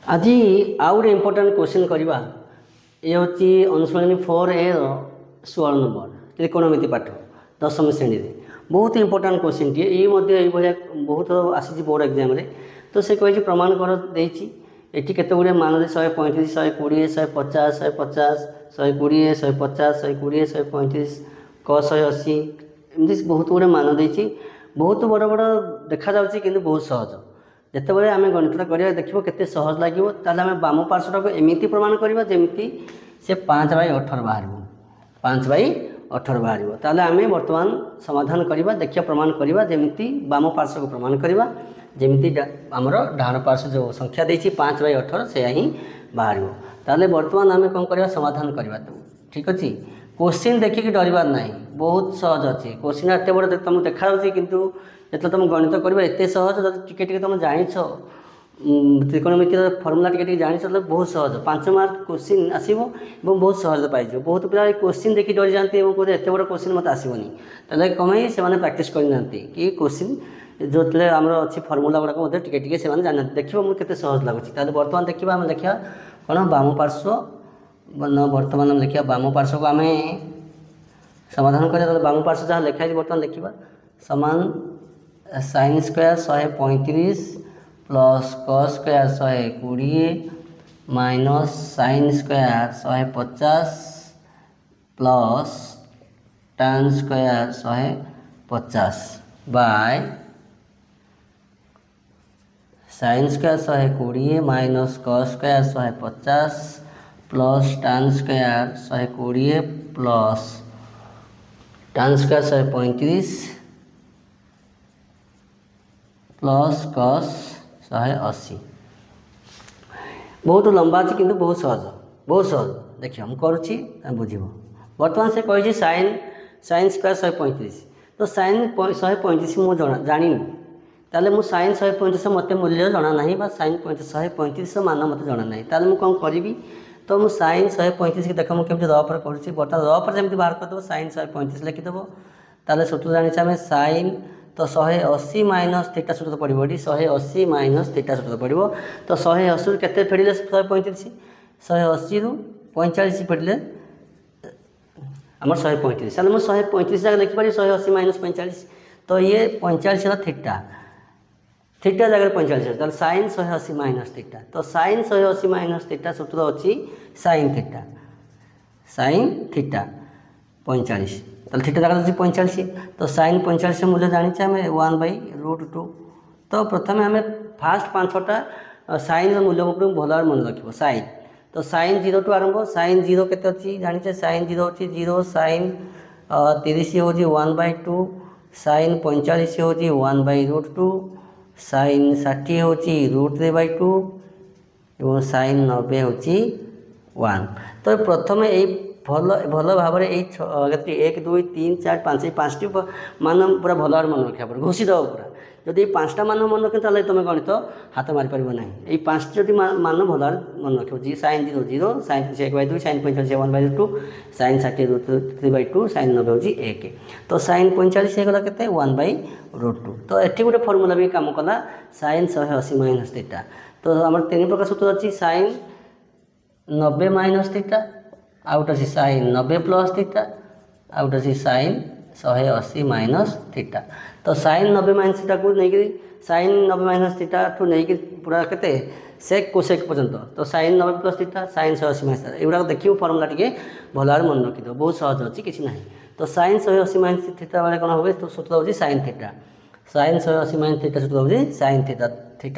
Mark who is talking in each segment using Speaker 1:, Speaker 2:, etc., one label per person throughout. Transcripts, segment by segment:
Speaker 1: आज आउ गोटे इम्पोर्टाट क्वेश्चन करवा ये हूँ अनुशीलनी 4A 16 नंबर त्रिकोणमिति पाठ 10वीं श्रेणी में बहुत इम्पोर्टाट क्वेश्चन टे ये बहुत आसी बोर्ड एग्जाम तो से कही प्रमाण कर देती ये केत गुड़े मान 135 120 150 150 120 150 120 135 क 180 एमती बहुत गुड़े मान देती बहुत बड़ बड़ देखा जाऊँगी कि बहुत सहज जितेबाला आम गणितटा करा देखो केते सहज लगे ताल आम बाम पार्श्वटा को एमती प्रमाण करवा जमी से 5/18 बाहर 5/18 बाहर ताल आम बर्तमान समाधान करवा देखिए प्रमाण करवा जमी बाम पार्श्व को प्रमाण करवा जमी आमर डाण पार्श्व जो संख्या देती 5/18 से ही बाहर ताल बर्तमान आम कौन करवा समाधान करवा ठीक अच्छे क्वेश्चन देखिए डरबार ना बहुत सहज अच्छे क्वेश्चन एत बड़ तुमको देखा किंतु जो तुम गणित कर एत सहज टे तुम जान त्रिकोणमिति फर्मुला टे जान तो बहुत सहज 5 मार्क क्वेश्चन आसो बहुत सहज पाई बहुत पिला क्वेश्चन देखिए डरी जाती एत बड़ क्वेश्चन मत आसोनी तेल कमें से प्राक्ट करना कि क्वेश्चन जो आम अच्छी फर्मुला गुड़ाक टे से जाना देखो मुझे सहज लगुच बर्तमान देखा आम देखा कौन बाम पार्श्व बर्तमान आम लिखा बाम पार्श्व को आम समाधान कर बाम पार्श्व जहाँ लिखाई बर्तमान लिखा समान sin square 135 plus cos square 120 minus sin square 150 plus tan square 150 by sin square 120 minus cos square 150 plus tan square 120 plus tan square 135 plus cos 180 बहुत लंबा अच्छी किंतु बहुत सहज देखिए हम करुच्ची बुझ बर्तमान से कही sin स्क्वायर 135 तो sin 135 मुझे जानी ताले मु sin 135 मत मूल्य जना ना sin 135 मान मत जना ना ताले मु कौन करी तो मु sin 135 की देख मुझे रफर करुच्ची बर्तमान रफर जमी बाहर करदेव sin 135 लिखिदेव ताले सूत्र जानी आम sin तो 180 माइनस थीटा सूत्र पड़ो ये 180 माइनस थीटा सूत्र पड़ो तो 180 के फेड़े 135 180 रु 45 फेड़े आम 135 ताले मुझे 135 जगह लिखिपारी 180 माइनस 45 तो ये 45 है थीटा जगह 45 ताले साइन 180 माइनस थीटा तो साइन 180 माइनस थीटा सूत्र अच्छी साइन थीटा 45 तो थीटा जगह अच्छी 45 तो साइन 45 मूल्य जानी आम 1/√2 तो प्रथम आम फास्ट 5-6टा साइन मूल्य भल मन रख साइन तो साइन 0 टू आरंभ साइन 0 के अच्छी जानी साइन 0 अच्छी 0 साइन 30 हूँ 1/2 साइन 45 हूँ 1/√2 साइन 60 हूँ √3/2 और साइन 90 हूँ 1 तो प्रथम यही भल भाव में 1 2 3 4 5 5टी मान पूरा भल भाव मन रखा पड़े घोषी दब पूरा जदि 5टा मान मन रखे ताले तुम गणित हाथ मारी पार ना ये 5टी मान भल भाव मन रख sine 0 0 sine 1/2 sine 45 1/2 sine 60 √3/2 sine 90 हूँ 1 तो साइन 45 होगा के 1/√2 तो ये गोटे फर्मुला भी कम कला साइन 180 माइनस थीटा तो आम 3 प्रकार सूत्र अच्छी साइन 90 माइनस थीटा आउट अच्छी साइन 90 प्लस थीटा आउट अच्छी साइन 180 माइनस थीटा तो साइन 90 माइनस थीटा को लेकिन साइन 90 माइनस थीटा ठू नहीं पूरा के सेक कोसेक पर्यंत तो sine 90 plus theta sine 180 minus theta एगुड़ा देखिए फर्मुला टे भल भाव मन रखिद बहुत सहज अच्छी किसी ना तो साइन 180 माइनस थीटा बेले कौन हो तो सूत्र हो sine theta sine 180 minus theta सूत्र हो साइन थीटा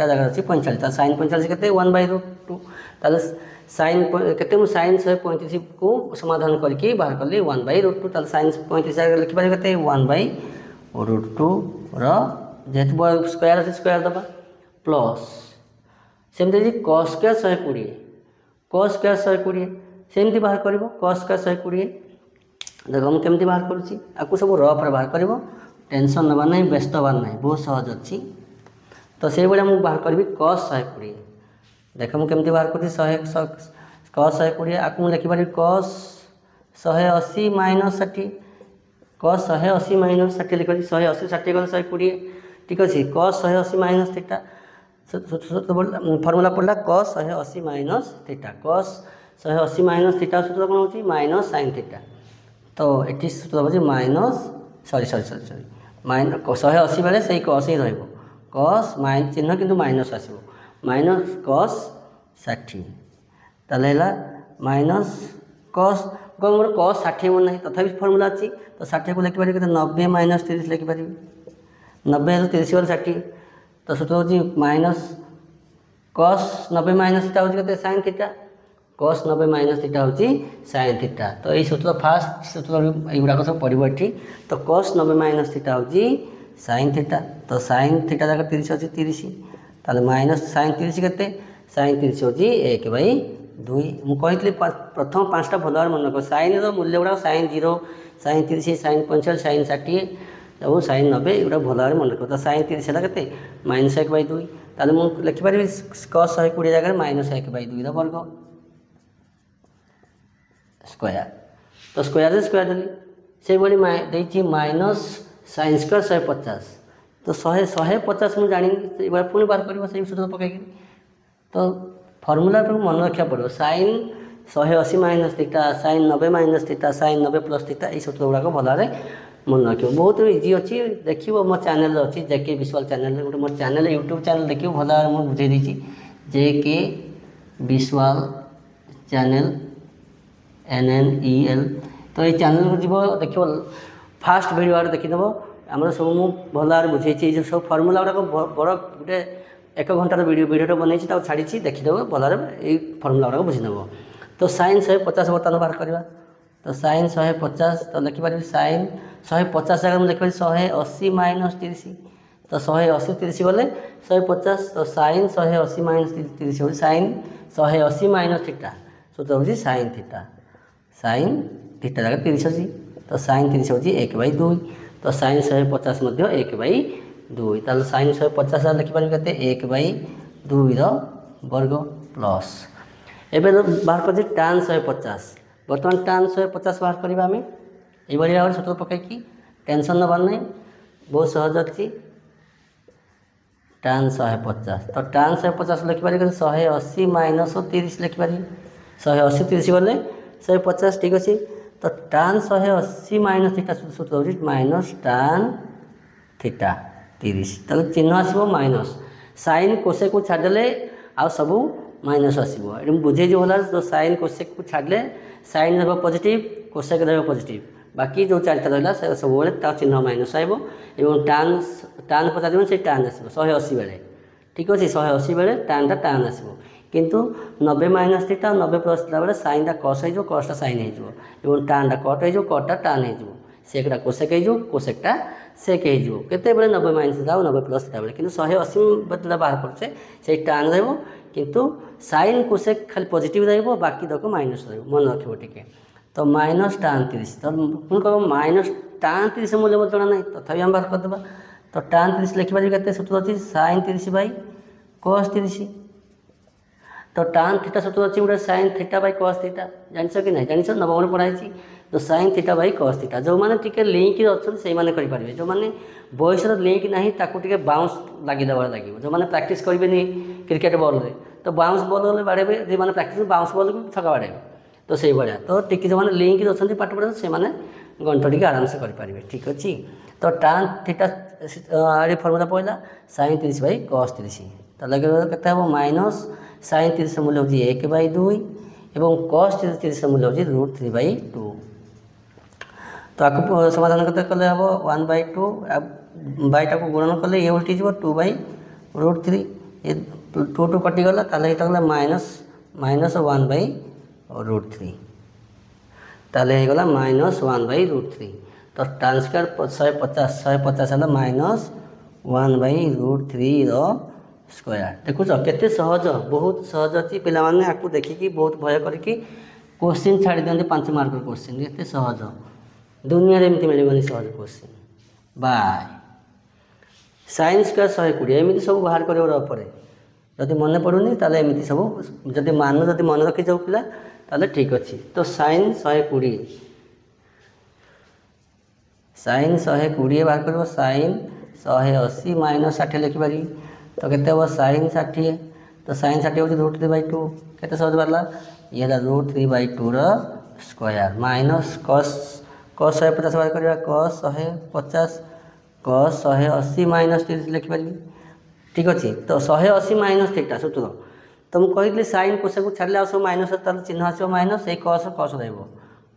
Speaker 1: जगह अच्छी 45 साइन 45 के 1/√2 ताले साइन के साइन 135 को समाधान करके बाहर कली 1/√2 ताले साइन 35 जगह लिखिपारे के 1/√2 जेहेतु स्क्वायर अच्छे स्क्वायर दबा प्लस सेमती cos स्क्वायर 120 cos स्क्वायर 120 सेमती बाहर कर cos स्क्वायर 120 देख मुझे केमती बाहर करुँची आपको सब रफरे बाहर कर टेंशन नबार ना व्यस्त हबार ना बहुत सहज अच्छी तो से भाया मुझे बाहर करी cos 120 देख मुझे केमती बाहर कर cos 120 आपको मुझे लिखिपारि cos 180 माइनस 60 cos 180 माइनस 60 लिखी 180 60 गले 120 ठीक अच्छे cos 180 माइनस थीटा फर्मूला पड़ा cos 180 minus theta cos 180 minus theta सूत्र कौन हो माइनस साइन थीटा तो ये सूत्र हो minus sorry sorry sorry sorry minus 180 बेले से कस ही रही कस माइन चिन्ह किंतु माइनस आसो माइनस कस 60 ताले माइनस कस मोर कस 60 मन ना तथा फर्मूला अच्छी तो 60 को लिखिपारि 90 माइनस 30 लिखिपारि 90 30 वाले 60 तो सूत्र हो माइनस कस 90 माइनस थीटा हो sine theta cos 90 minus theta हो साइन थीटा तो यही सूत्र फास्ट सूत्र युवाक सब पड़ो ये तो कस 90 माइनस थीटा हो साइन थीटा तो साइन थीटा जगह 30 अच्छी 30 ताले माइनस साइन 30 के साइन 30 हो 1/2 मुझे प्रथम 5टा भल भाव मन रख साइन मूल्य गुड़ा साइन 0 साइन 30 साइन 45 साइन 60 सब साइन 90 एगुड़ा भल भाव मन रख तो साइन 30 है के माइनस 1/2 ताले मुझे लिखिपारि कस 120 जगह माइनस 1/2 वर्ग स्क्वायर तो स्क्वायर स्क्वायर देली से भाई माइनस साइन स्क्वायर 150 तो 150 मुझे जानी पुणी बाहर कर सूत्र पकई तो फर्मूला मन रखा पड़ो sine 180 minus theta sine 90 minus theta sine 90 plus theta ये सूत्र गुड़ाक भल भाव मन रख बहुत इजी अच्छी देखो मो चैनल अच्छी जेके विजुअल चैनल गोटे मोर चैनल यूट्यूब चैनल देखिए भल भाव मुझे बुझे देती जेके विजुअल चैनल NNEL तो ये चैनल को जीव देख फास्ट वीडियो आगे देखीदेव आम सब मुझे भल भाव बुझे जो सब फर्मूला गुड़ाक बड़ गोटे 1 घंटार वीडियो बनई छाड़ी देखीदेव भल भाव ये फर्मूला गुड़ाक बुझीदेव तो साइन 150 बर्तमान बाहर करवा तो साइन 150 तो लिखिपारि साइन 150 जगह मुझे लिखिपारि 180 माइनस 30 तो 180 30 गले 150 तो साइन 180 माइनस 30 हो साइन 180 माइनस थीटा सूत्र हो साइन थीटा जगह 30 अच्छी तो साइन 30 हो 1/2 तो साइन 150 1/2 ताल साइन 150 लिखिपारि के 1/2 वर्ग प्लस एवं बाहर कर टान 150 बर्तमान टान 150 बाहर करवा आम ये भाव सूत्र पकईकि टेंशन नबार नहीं बहुत सहज अच्छी टान 150 तो टान 150 लिखिपारि 180 माइनस 30 लिखिपारि 180 30 गले 150 ठीक अच्छे तो टान 180 माइनस थीटा सूत्र हो माइनस टान थीटा 30 ताले चिन्ह आसो माइनस साइन कोसेक को छाड़देले आ सबू माइनस आसो ये बुझे भल जो साइन कोसेक को छाड़ले साइन रहा पॉजिटिव कोसेक रहा पॉजिटिव बाकी जो चारिटा रहा सब चिन्ह माइनस आएगा और टान टान पचास से टान आसो 180 बेले ठीक अच्छे 180 बेले टानटा टान आसो किंतु 90 माइनस थीटा 90 प्लस थीटा बेले साइनटा कस हो कसटा साइन हो टानटा कट हो कटा टान हो सेकटा कोसेक हो कोसेकटा सेक हो केते 90 माइनस थीटा 90 प्लस थीटा बेले कि 180 बेले बाहर करछे से टान रहिबो किंतु साइन कोसेक खाली पॉजिटिव रहिबो बाकी तक माइनस रहिबो मन रखिबो टिके तो माइनस टान 30 तो पुणी कह माइनस टान 30 मूल्य मत जना ना तथापि हम बाहर करदेबा तो टान 30 लिखिपारि केते सूत्र अछि साइन 30 बाई कस 30 तो टान थीटा सूत्र अच्छी गोटे sine theta by cos theta जानिछ कि नहीं जानिछ नवम पढ़ाई तो sine theta by cos theta जो मैंने टी लिंक अच्छे से मैंने जो मैंने बयसर लिंक ना ताकू बाउंस लगिदेवार लगे जो मैंने प्राक्ट करेंगे क्रिकेट बॉल रे तो बाउंस बॉल गले बाड़े जो मैंने प्राक्ट बाउंस बॉल को छका बाड़े तो से भाया तो टी जो मैंने लिंक अच्छे पाठ पढ़ा से गंठ टी आराम से करेंगे ठीक अच्छे तो टान थीटा फर्मूला पड़ा साइन 30 बाई कस 30 तो लगे के माइनस साइन 30 मूल्य हो 1/2 और कस 30 मूल्य हो √3/2 तो आपको समाधान करते कले हम 1/2 बाईटा को गुणन कले ये उल्टी जीव 2/√3 ये 2 कटिगला ताले ये माइनस माइनस 1/√3 ताले गला माइनस 1/√3 तो टान स्क्वायर 150 है माइनस 1/√3 स्क्वायर देखुच केते सहज बहुत सहज अच्छी पिलाने आपको देखिकी बहुत भय करके क्वेश्चन छाड़ी दिखते 5 मार्क क्वेश्चन ये सहज दुनिया में एमती मिलनी सहज क्वेश्चन बाय साइन स्क्वायर 120 एमती सब बाहर कर जदि मन पड़ूनी ताले एमती सब जदि मन रखी जाऊ पिला ताले ठीक अच्छे तो साइन 120 साइन 120 बाहर कर साइन 180 माइनस 60 लिखिपारि तो केते हम sin 60 तो sin 60 हूँ √3/2 केते सहज बाहर ये √3/2 स्क्वायर माइनस cos 150 बाहर करवा cos 150 cos 180 माइनस 30 लिखिपारि ठीक अच्छे तो 180 माइनस थीटा सूत्र तो मुझे कही साइन कोसेक को छाड़े सब माइनस तार चिन्ह आसो माइनस ये cos रहा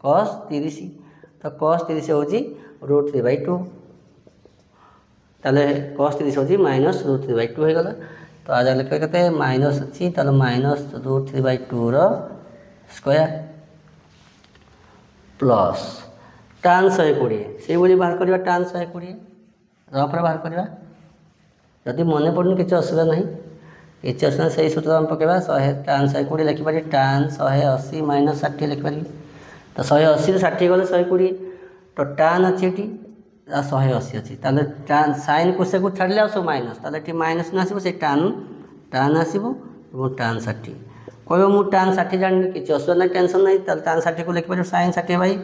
Speaker 1: cos 30 तो cos 30 हूँ √3/2 ताले cos 30 हूँ माइनस √3/2 हो गला तो आज लिखे के माइनस अच्छी ताले माइनस √3/2 स्क्वायर प्लस tan 120 से बाहर करवा tan 120 रफरे बाहर करवा जदि मन पड़नी किसी असुविधा ना किसी असुविधा से सूत्र आम पकेबा 100 tan 120 लिखिपारि tan 180 माइनस 60 लिखिपारि तो 180 60 गले 120 तो tan अच्छी ये 180 अच्छी ताले tan sin कोसेक को छाड़े सब माइनस ताले ये माइनस न आसो से tan आसो tan 60 कह मुझे tan 60 जानी किसी असुविधा ना टेंशन ना ताले tan 60 को लिखिपारि sin 60 बाई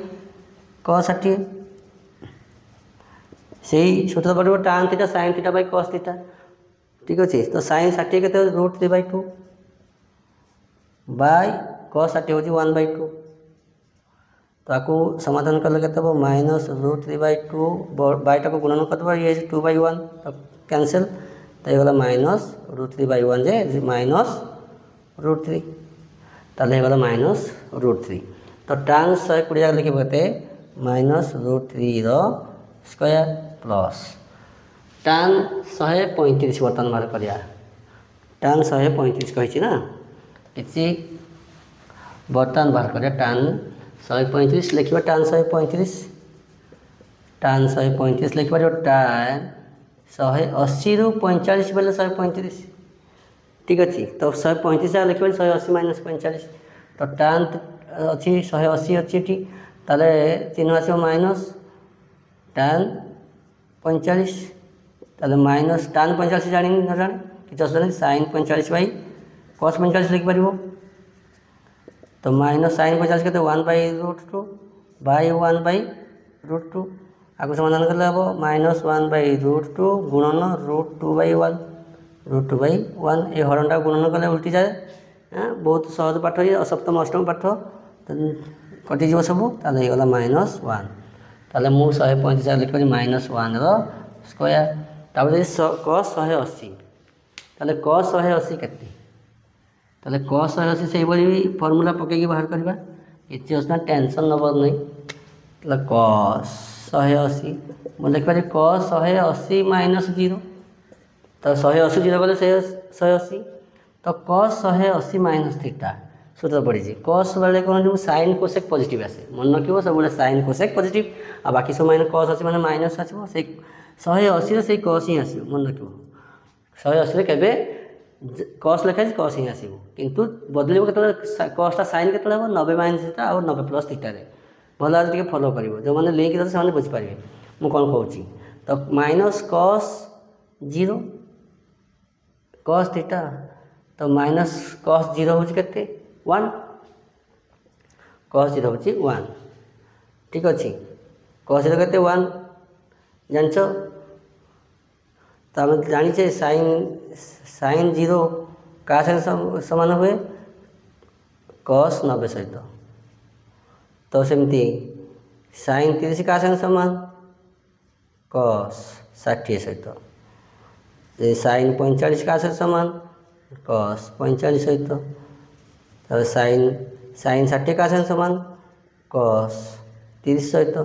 Speaker 1: cos 60 से सूत्र पड़ो tan theta sin theta by cos theta ठीक अच्छे तो sin 60 के √3/2 बाय cos 60 हूँ 1/2 तो आपको समाधान कले के माइनस √3/2 बाईटा को गुणन कर ये 2/1 तो कैंसिल तो ये गला माइनस √3/1 जे माइनस √3 ताले गला माइनस √3 तो tan 120 लिखे माइनस √3 स्क्वायर प्लस tan 135 बर्तमान बाहर करिया tan 135 कही ना किसी बर्तमान बाहर करिया tan 135 लिखा tan 135 लिखा tan 180 ରୁ 45 बेले 135 ठीक अच्छे तो 135 लिखा 180 माइनस 45 तो tan अच्छी 180 अच्छी ताले चिन्ह आसो माइनस tan 45 ताले माइनस tan 45 जानी न जाने कि sin 45 बाई cos 45 लिखिपार तो माइनस sin 45 के 1/√2 बाई 1/√2 आपको समाधान कले हम माइनस 1/√2 गुणन √2/1 √2/1 ये हरणटा गुणन कले उल्टी जाए बहुत सहज पाठ ये सप्तम अष्टम पाठ कटिज सब ताले गला -1 ताले मु 135 लिख -1 स्क्वायर तापर cos 180 ताले cos 180 केते ताले cos 180 से फर्मूला पकईकि बाहर करवा इतनी असना टेंशन नबर नहीं ताले cos 180 मैं लिखिपारि cos 180 माइनस 0 तो 180 0 गले 180 तो cos 180 माइनस थीटा सूत्र पड़ी cos बेले कौन sin कोसेक पॉजिटिव आसे मन रखिए सब sin कोसेक पॉजिटिव आ बाकी सब माइनस cos अच्छी मैंने माइनस आसो से 180 से cos ही आसो मन रखिए 180 के cos लिखाई cos ही आसो किंतु बदल के cosटा sin के 90 माइनस थीटा और 90 प्लस थीटा भल आज फॉलो कर जो मैंने लिंक देते से बुझीपारे मुझे कौन कहूँ तो माइनस cos 0 cos थीटा तो माइनस cos 0 हूँ के 1 cos 0 हूँ 1 ठीक अच्छे cos 0 के 1 जान तो आम जाचे sin 0 क्या सामान हुए cos 90 सहित तो सेमती sin 30 क्या सामान cos 60 सहित sin 45 क्या सामान cos 45 सहित तो sin 60 क्या सामान cos 30 सहित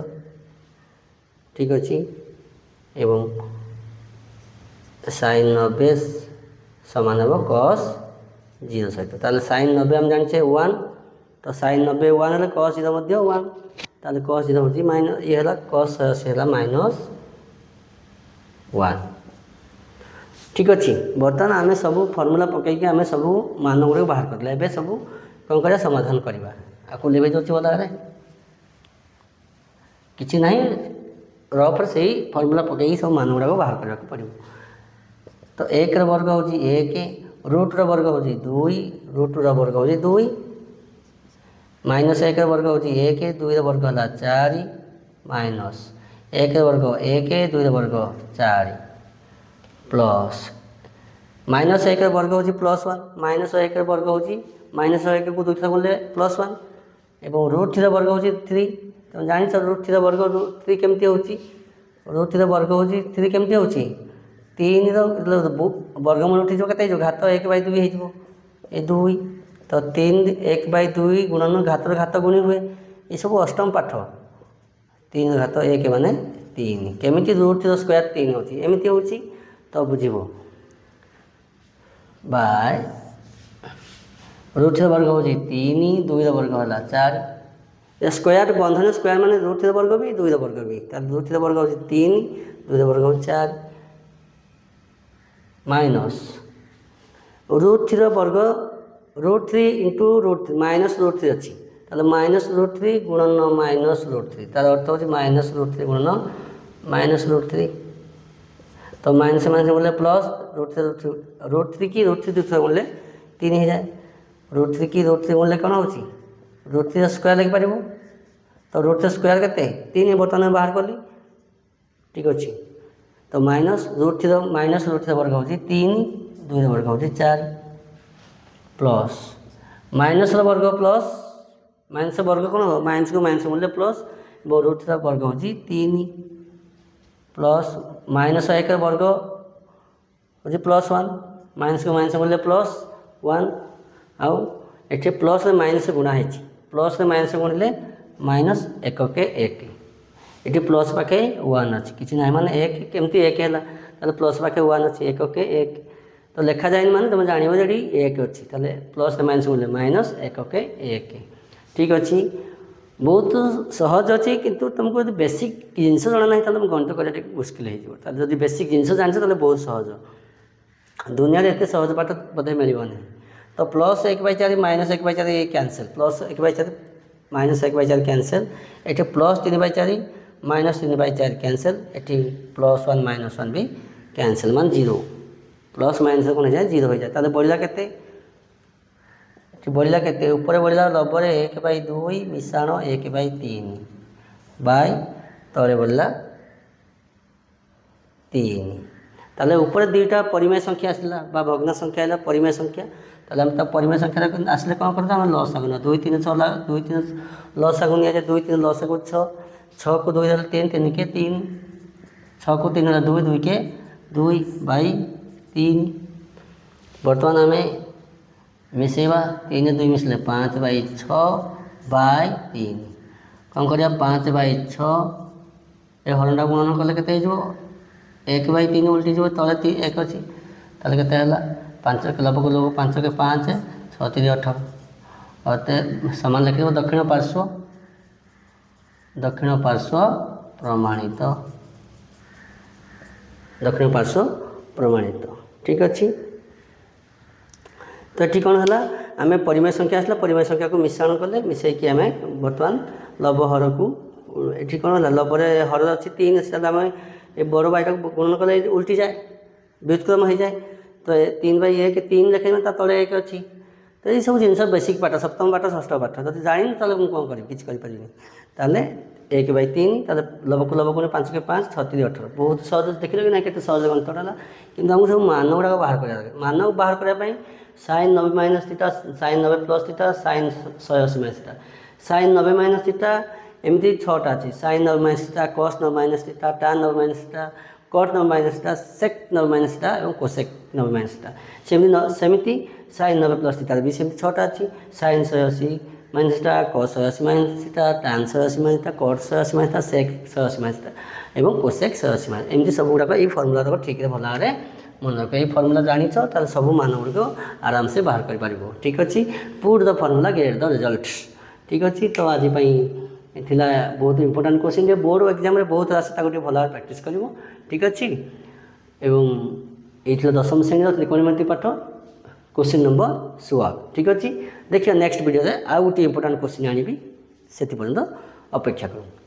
Speaker 1: ठीक अच्छे एवं sin 90 सामान हम cos 0 सहित ताले sin 90 हम जाने 1 तो sin 90 1 है cos 0 1 ताले cos 0 हूँ माइनस ये है cos 180 है -1 ठीक अच्छे बर्तमान आम सब फर्मूला पकईकि आम सब मान गुड़ बाहर करले एबे सब कौन कर समाधान करवा आपको लिखे जाऊँगी बोला किसी ना रफ्रे से फर्मूला पकईकि सब मान गुड़ा बाहर करने पड़ो तो 1 वर्ग हूँ 1 रूट वर्ग हूँ 2 रूट वर्ग हूँ 2 माइनस 1 वर्ग हूँ 1 2 वर्ग है 4 माइनस 1 वर्ग 1 2 वर्ग 4 प्लस -1 वर्ग हूँ +1 -1 वर्ग हूँ -1 को 2 थर बोले +1 एवं √3 वर्ग हूँ 3 तुम जान √3 वर्ग 3 केमती हूँ √3 वर्ग हूँ 3 केमती हूँ 3 वर्गमूल उठी के घात 1/2 हो 2 तो 3 1/2 गुणन घातर घात गुणी हुए ये सब अष्टम पाठ 3 घात 1 माने 3 केमिति √3² 3 होची एमिति होची तो बुझिबो बाय √3 वर्ग होची 3 2 वर्ग होला 4 स्क्वायर बंधन स्क्वायर माने √3 वर्ग भी 2 वर्ग भी √3 वर्ग होची 3 2 वर्ग हो 4 माइनस √3 वर्ग √3 इंटू √3 माइनस √3 अच्छी ताले -√3 गुणन -√3 तार अर्थ होची -√3 गुणन -√3 तो माइनस माइनस बोले प्लस √3 की √3 दूसरा बोले 3 हो जाए √3 की √3 बोले कौन होची √3 स्क्वायर लिख पारिबो तो √3 स्क्वायर केते 3 बर्तमान बाहर कली ठीक अच्छे तो -√3 वर्ग होची 3 2 वर्ग होची 4 प्लस माइनस वर्ग प्लस माइनस वर्ग कौन हो माइनस को माइनस बोले प्लस √3 वर्ग होची 3 प्लस -1 वर्ग होची +1 माइनस को माइनस बोले +1 आउ एठे प्लस माइनस गुणा है प्लस माइनस गुणिले -1 के 1 ये प्लस पाखे 1 अच्छी किसी ना माने 1 केमती 1 है प्लस पाखे 1 अच्छी 1 के 1 तो लिखा जाए माने तुम जान जी 1 अच्छी प्लस माइनस बोले -1 के 1 ठीक अच्छी बहुत सहज अच्छी किंतु तुमको यदि बेसिक जिनस जाना ना तुम गणित करने मुस्किल हो बेसिक जिनस जान बहुत सहज दुनिया एत सहज पाठ बोधे मिलने तो +1/4 -1/4 कैंसल +1/4 -1/4 कैंसल ये +3/4 -3/4 कैंसल ये +1 -1 भी कैंसल मान 0 प्लस माइनस कौन हो जाए 0 हो जाए बढ़ला के बढ़ला के ऊपर बढ़ला लबर 1/2 मिशाण 1/3 बाय तले बढ़ला 3 ताले ऊपर दुईटा परिमेय संख्या आसला भग्न संख्या है परिमेय संख्या ताले हम परिमेय संख्या आसले कौन करता हम लसागु 2 3 6 2 3 लसागु नि 2 3 लसागु 6 6 को 2 3 3 के 3 6 को 3 2 2 के 2/3 बर्तमान आम मिसेवा 3 2 मिसले 5/6/3 कौन करिया 5/6 ए हरणटा गुणन कले केते हो 1/3 उल्टी जो तले 1 अच्छी ताले केते हला 5 के लब को 5 के 5 6 3 18 और समान लिख दक्षिण पार्श्व प्रमाणित दक्षिण पार्श्व प्रमाणित ठीक अच्छी तो ये कौन है आम परिमेय संख्या आसला परिमेय संख्या को मिश्रण कले मिसैकी आम बर्तमान लब हर को ये कौन है लबर हर अच्छी 3 अच्छी आम ये बड़ बाईटा गुणन कले उल्टी जाए व्युत्क्रम हो जाए तो 3/1 3 लिखे तले 1 अच्छी तो ये सब जिन बेसिक पाठ सप्तम पाठ षष्ठ पाठ जब जानी तो मुझे कौन करी किसी करें 1/3 लब को लब को 5 के 5 6 3 18 बहुत सहज देख कि ना के सहज गणितटा है कि सब मान गुड़ा बाहर करा मान बाहर करने sin 90 - theta sin 90 + theta sin 180 - theta sin 90 - theta एमती 6टा अच्छी sin 90 - theta cos 90 - theta tan 90 - theta cot 90 - theta sec 90 - theta और cosec 90 - थीटा सेमती sin 90 + थीटा भी सेमती 6टा अच्छी sin 180 - theta cos 180 - theta tan 180 - theta cot 180 - theta sec 180 - theta और cosec 180 - एमती सब गुड़ाक ये फर्मुला ठीक है भल भाव मन रख ये फर्मुला जानिछ तार सब मान गुड़िक आराम से बाहर कर पार ठीक अच्छे put the formula get the result ठीक अच्छे तो आज थिला बहुत इंपोर्टेंट क्वेश्चन जे बोर्ड एग्जाम रे बहुत आसे भल भाव प्रैक्टिस कर ठीक अच्छे एवं ये 10वीं श्रेणी त्रिकोणमिति पाठ क्वेश्चन नंबर 16 ठीक अच्छे देखिए नेक्स्ट वीडियो आउ गोटे इंपोर्टेंट क्वेश्चन आनी से पर्यंत अपेक्षा करूँ।